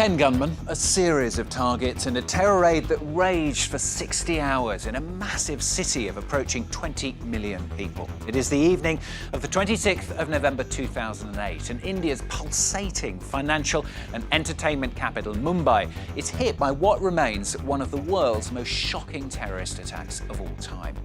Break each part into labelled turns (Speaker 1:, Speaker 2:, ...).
Speaker 1: 10 gunmen, a series of targets, and a terror raid that raged for 60 hours in a massive city of approaching 20 million people. It is the evening of the 26th of November 2008, and India's pulsating financial and entertainment capital, Mumbai, is hit by what remains one of the world's most shocking terrorist attacks of all time.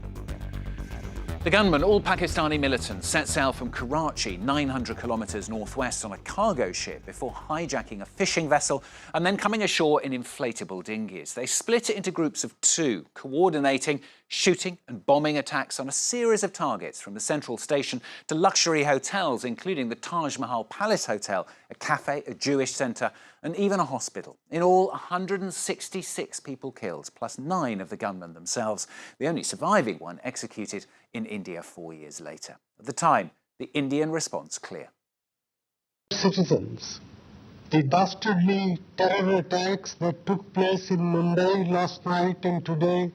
Speaker 1: The gunmen, all Pakistani militants, set sail from Karachi, 900 kilometres northwest, on a cargo ship before hijacking a fishing vessel and then coming ashore in inflatable dinghies. They split it into groups of two, coordinating shooting and bombing attacks on a series of targets from the central station to luxury hotels, including the Taj Mahal Palace Hotel, a cafe, a Jewish centre, and even a hospital. In all, 166 people killed, plus 9 of the gunmen themselves, the only surviving one executed in India 4 years later. At the time, the Indian response clear.
Speaker 2: Citizens, the dastardly terror attacks that took place in Mumbai last night and today,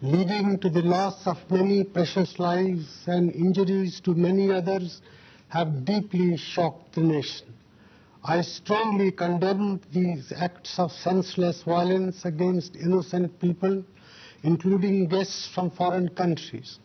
Speaker 2: leading to the loss of many precious lives and injuries to many others, have deeply shocked the nation. I strongly condemn these acts of senseless violence against innocent people, including guests from foreign countries.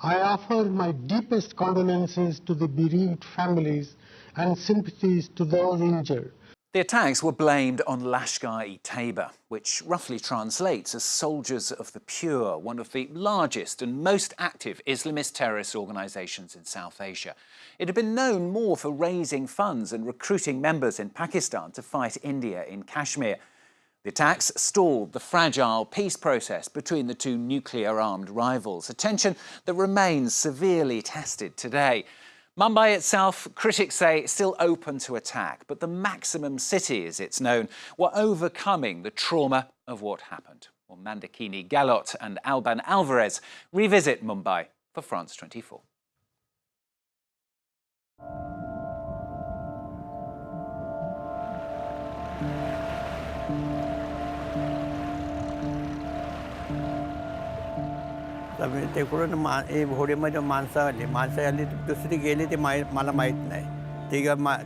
Speaker 2: I offer my deepest condolences to the bereaved families and sympathies to those injured.
Speaker 1: The attacks were blamed on Lashkar-e-Taiba, which roughly translates as Soldiers of the Pure, one of the largest and most active Islamist terrorist organisations in South Asia. It had been known more for raising funds and recruiting members in Pakistan to fight India in Kashmir. The attacks stalled the fragile peace process between the two nuclear-armed rivals, a tension that remains severely tested today. Mumbai itself, critics say, still open to attack, but the maximum city, as it's known, were overcoming the trauma of what happened. Well, Mandakini Gahlot and Alban Alvarez revisit Mumbai for France 24.
Speaker 3: ते घोडीमध्ये माणसं आली दुसरी गेली ती मला माहीत नाही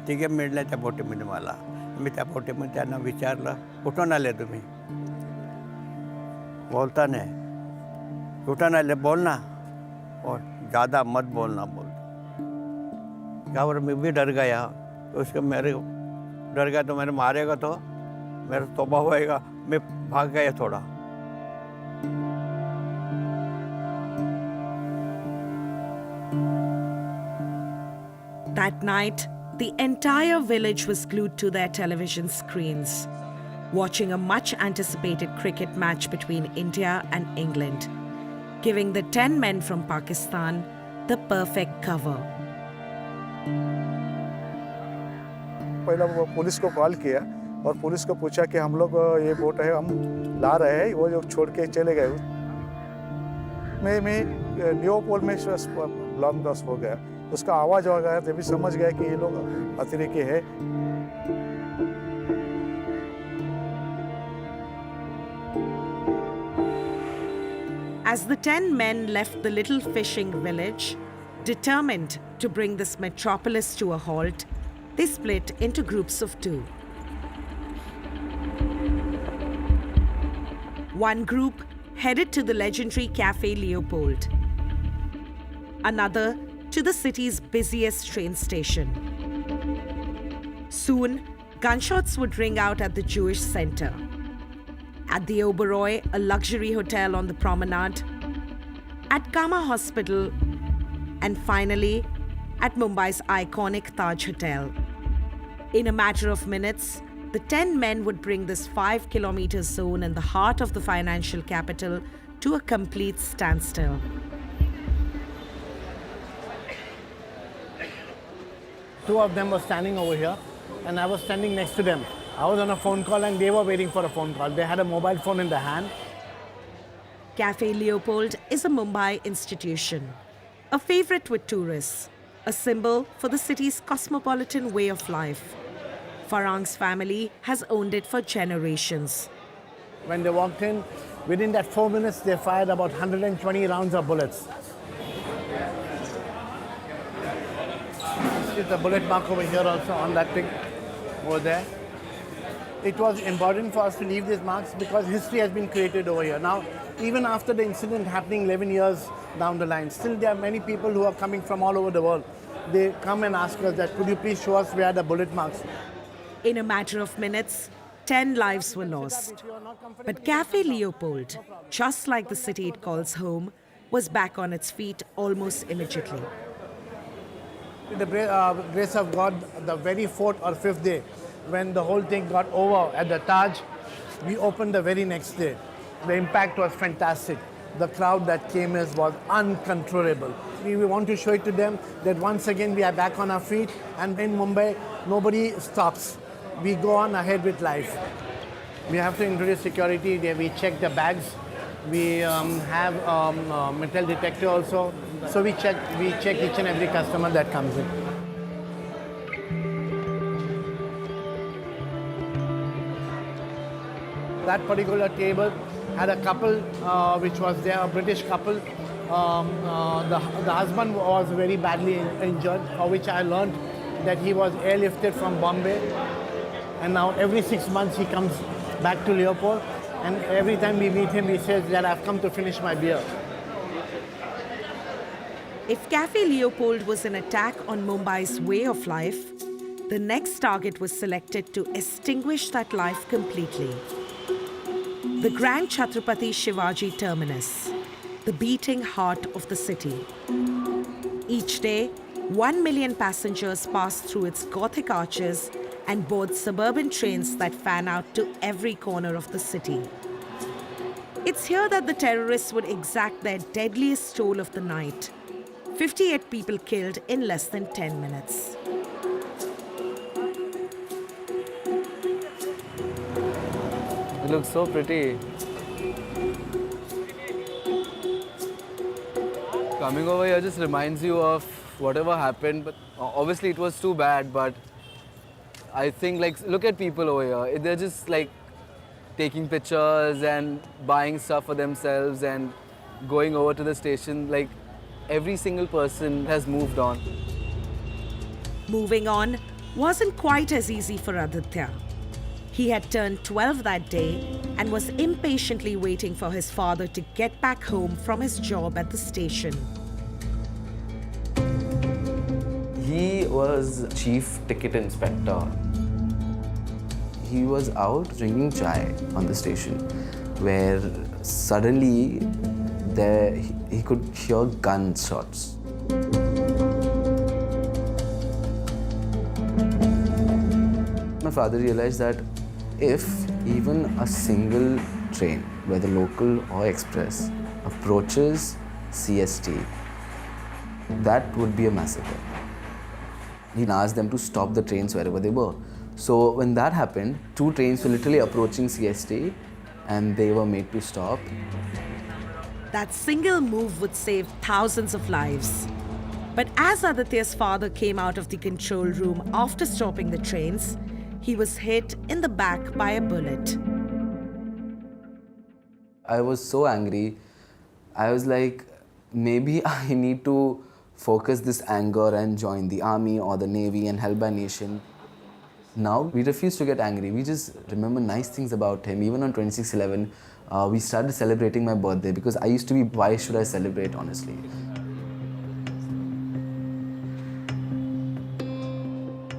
Speaker 3: तिघे मिळल्या त्या बोटीमध्ये मला मी त्या बोटीमध्ये त्यांना विचारलं कुठून आले तुम्ही बोलता नाही कुठून आले बोल ना और ज़्यादा मत बोलना क्या और मैं भी डर गया उसको मेरे डर गया तो मैंने मारेगा तो मेरा तौबा होएगा मैं भाग गया थोड़ा.
Speaker 4: That night, the entire village was glued to their television screens, watching a much-anticipated cricket match between India and England, giving the 10 men from Pakistan the perfect cover.
Speaker 5: पहले वो पुलिस को कॉल किया और पुलिस को पूछा कि हम लोग ये बोट है हम ला रहे हैं वो जो छोड़ के चले गए मैं लियोपोल में ब्लॉक दस हो गया उसका आवाज़ हो गया तभी समझ गया कि ये लोग अतिरेकी है.
Speaker 4: As the 10 men left the little fishing village, determined to bring this metropolis to a halt, they split into groups of two. One group headed to the legendary Cafe Leopold. Another to the city's busiest train station. Soon, gunshots would ring out at the Jewish Centre, at the Oberoi, a luxury hotel on the promenade, at Kama Hospital, and finally, at Mumbai's iconic Taj Hotel. In a matter of minutes, the 10 men would bring this 5-kilometer zone in the heart of the financial capital to a complete standstill.
Speaker 6: Two of them were standing over here, and I was standing next to them. I was on a phone call, and they were waiting for a phone call. They had a mobile phone in their hand.
Speaker 4: Cafe Leopold is a Mumbai institution, a favorite with tourists, a symbol for the city's cosmopolitan way of life. Farang's family has owned it for generations.
Speaker 6: When they walked in, within that 4 minutes, they fired about 120 rounds of bullets. There's a bullet mark over here also on that thing over there. It was important for us to leave these marks because history has been created over here. Now, even after the incident happening 11 years down the line, still there are many people who are coming from all over the world. They come and ask us that, could you please show us where the bullet marks?
Speaker 4: In a matter of minutes, 10 lives were lost. But Café Leopold, just like the city it calls home, was back on its feet almost immediately.
Speaker 6: With the grace of God, the very fourth or fifth day, when the whole thing got over at the Taj, we opened the very next day. The impact was fantastic. The crowd that came in was uncontrollable. We want to show it to them that once again we are back on our feet, and in Mumbai, nobody stops. We go on ahead with life. We have to introduce security. We check the bags. We have metal detector also. So we check each and every customer that comes in. That particular table had a couple which was there, a British couple. The husband was very badly injured, for which I learned that he was airlifted from Bombay. And now every 6 months he comes back to Leopold, and every time we meet him, he says that I've come to finish my beer.
Speaker 4: If Café Leopold was an attack on Mumbai's way of life, the next target was selected to extinguish that life completely. The Grand Chhatrapati Shivaji terminus, the beating heart of the city. Each day, 1 million passengers pass through its Gothic arches and board suburban trains that fan out to every corner of the city. It's here that the terrorists would exact their deadliest toll of the night. 58 people killed in less than 10 minutes.
Speaker 7: It looks so pretty. Coming over here just reminds you of whatever happened, but obviously it was too bad, but I think, like, look at people over here. They're just like taking pictures and buying stuff for themselves and going over to the station. Like, every single person has moved on.
Speaker 4: Moving on wasn't quite as easy for Aditya. He had turned 12 that day and was impatiently waiting for his father to get back home from his job at the station.
Speaker 8: He was chief ticket inspector. He was out drinking chai on the station, where suddenly he could hear gunshots. My father realized that if even a single train, whether local or express, approaches CST, that would be a massacre. He asked them to stop the trains wherever they were. So when that happened, 2 trains were literally approaching CST and they were made to stop.
Speaker 4: That single move would save thousands of lives. But as Aditya's father came out of the control room after stopping the trains, he was hit in the back by a bullet.
Speaker 8: I was so angry. I was like, maybe I need to focus this anger and join the army or the navy and help my nation. Now, we refuse to get angry. We just remember nice things about him. Even on 26/11, we started celebrating my birthday because I used to be, why should I celebrate, honestly?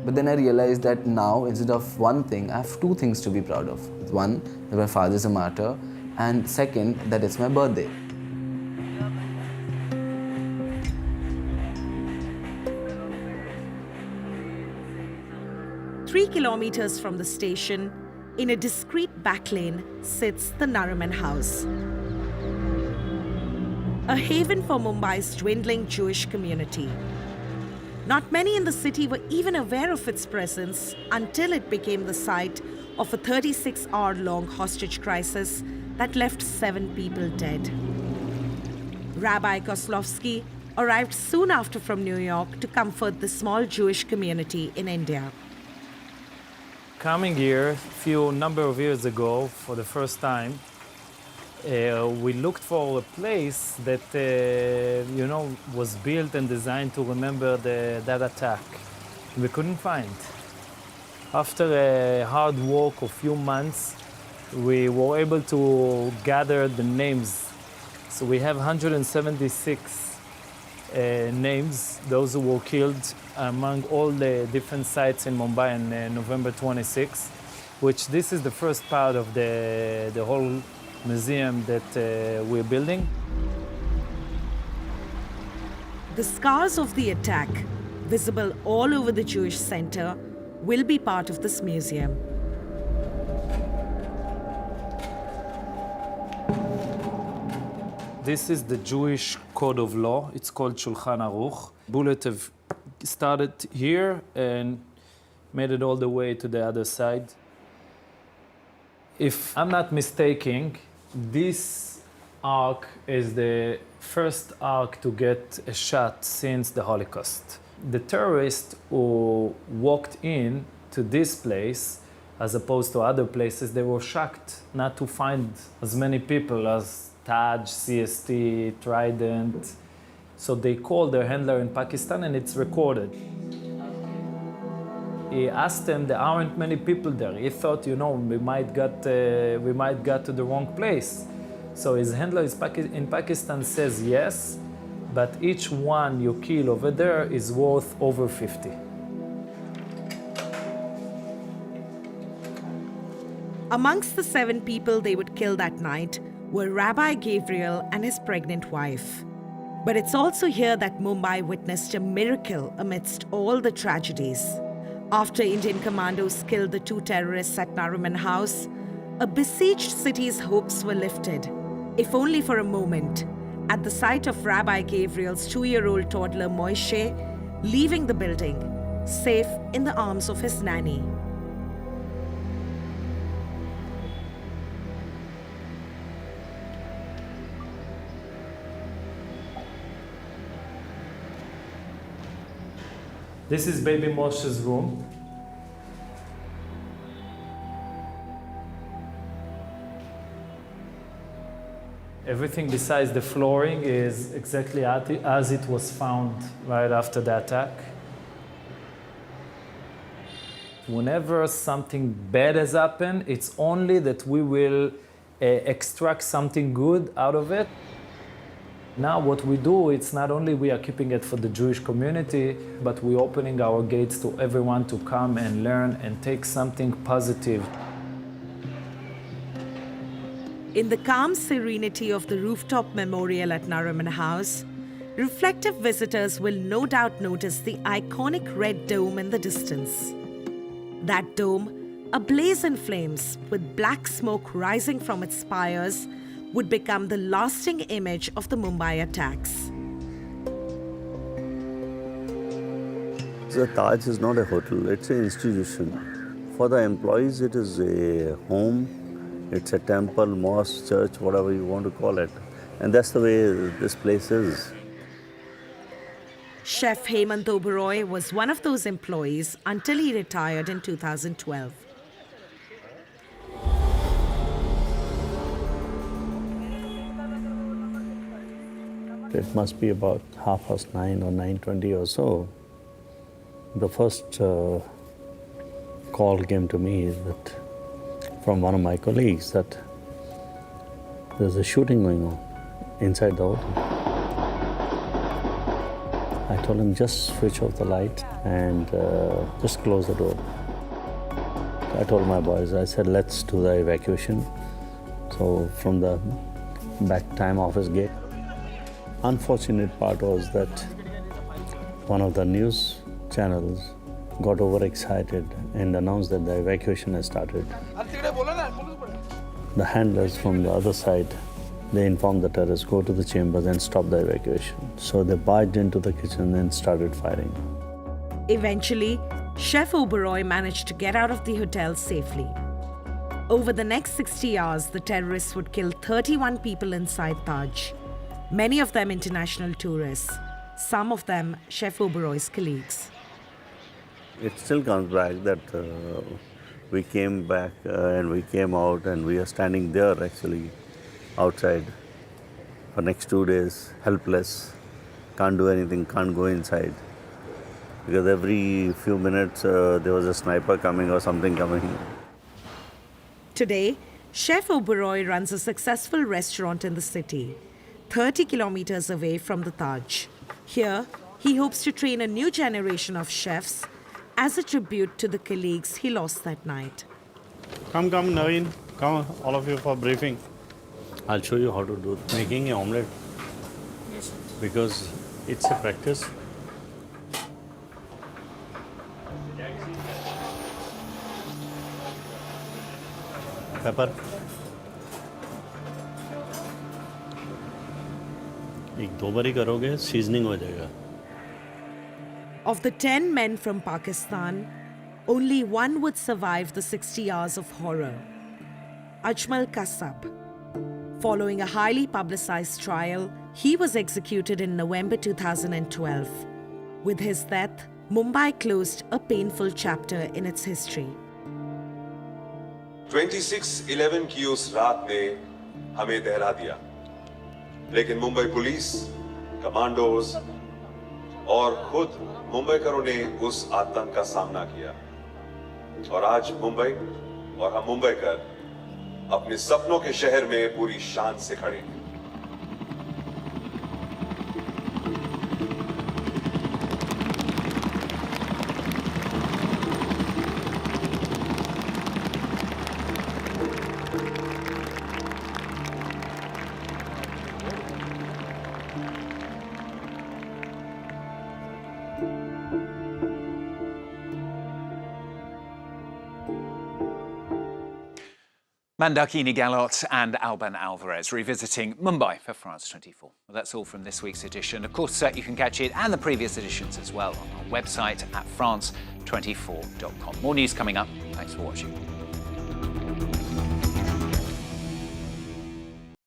Speaker 8: But then I realized that now, instead of one thing, I have 2 things to be proud of. One, that my father's a martyr, and second, that it's my birthday.
Speaker 4: 3 kilometers from the station, in a discreet back lane, sits the Nariman House. A haven for Mumbai's dwindling Jewish community. Not many in the city were even aware of its presence until it became the site of a 36-hour-long hostage crisis that left 7 people dead. Rabbi Koslovsky arrived soon after from New York to comfort the small Jewish community in India.
Speaker 9: Coming here a number of years ago for the first time, we looked for a place that was built and designed to remember that attack. We couldn't find. After a hard work of few months, we were able to gather the names. So we have 176 names, those who were killed among all the different sites in Mumbai on November 26, which this is the first part of the whole museum that we're building.
Speaker 4: The scars of the attack, visible all over the Jewish center, will be part of this museum.
Speaker 9: This is the Jewish code of law. It's called Shulchan Aruch. Bullet have started here and made it all the way to the other side. If I'm not mistaken, this ark is the first ark to get a shot since the Holocaust. The terrorists who walked in to this place, as opposed to other places, they were shocked not to find as many people as Taj, CST, Trident. So they called their handler in Pakistan and it's recorded. He asked them, there aren't many people there. He thought, we might get to the wrong place. So his handler in Pakistan says yes, but each one you kill over there is worth over 50.
Speaker 4: Amongst the 7 people they would kill that night were Rabbi Gabriel and his pregnant wife. But it's also here that Mumbai witnessed a miracle amidst all the tragedies. After Indian commandos killed the 2 terrorists at Nariman House, a besieged city's hopes were lifted, if only for a moment, at the sight of Rabbi Gabriel's 2-year-old toddler Moishe leaving the building, safe in the arms of his nanny.
Speaker 9: This is baby Moshe's room. Everything besides the flooring is exactly as it was found right after the attack. Whenever something bad has happened, it's only that we will extract something good out of it. Now what we do, it's not only we are keeping it for the Jewish community, but we're opening our gates to everyone to come and learn and take something positive.
Speaker 4: In the calm serenity of the rooftop memorial at Nariman House, reflective visitors will no doubt notice the iconic red dome in the distance. That dome, ablaze in flames with black smoke rising from its spires, would become the lasting image of the Mumbai attacks.
Speaker 10: The Taj is not a hotel, it's an institution. For the employees, it is a home, it's a temple, mosque, church, whatever you want to call it. And that's the way this place is.
Speaker 4: Chef Hemant Oberoi was one of those employees until he retired in 2012.
Speaker 10: It must be about 9:30 or 9:20 or so. The first call came to me that from one of my colleagues that there's a shooting going on inside the hotel. I told him just switch off the light and just close the door. I told my boys, I said, let's do the evacuation. So from the back time office gate. Unfortunate part was that one of the news channels got overexcited and announced that the evacuation has started. The handlers from the other side, they informed the terrorists, go to the chambers and stop the evacuation. So they barged into the kitchen and started firing.
Speaker 4: Eventually, Chef Oberoi managed to get out of the hotel safely. Over the next 60 hours, the terrorists would kill 31 people inside Taj. Many of them international tourists, some of them Chef Oberoi's colleagues.
Speaker 10: It still comes back that we came back and we came out and we are standing there actually outside for next 2 days, helpless, can't do anything, can't go inside. because every few minutes there was a sniper coming or something coming.
Speaker 4: Today, Chef Oberoi runs a successful restaurant in the city, 30 kilometers away from the Taj. Here, he hopes to train a new generation of chefs as a tribute to the colleagues he lost that night.
Speaker 10: Come, Naveen. Come, all of you, for briefing. I'll show you how to do making an omelette. Because it's a practice. Pepper. एक दो बारी करोगे seasoning हो जाएगा.
Speaker 4: Of the 10 men from Pakistan, only one would survive the 60 hours of horror. Ajmal Kasab. Following a highly publicized trial, he was executed in November 2012. With his death, Mumbai closed a painful chapter in its history.
Speaker 11: 26/11 की उस रात ने हमें दहला दिया, लेकिन Mumbai police, commandos और खुद मुंबईकरों ने उस आतंक का सामना किया। और आज मुंबई और हम मुंबईकर अपने सपनों के शहर में पूरी शान से खड़े हैं।
Speaker 1: Mandakini Gahlot and Alban Alvarez revisiting Mumbai for France 24. Well, that's all from this week's edition. Of course, you can catch it and the previous editions as well on our website at france24.com. More news coming up. Thanks for watching.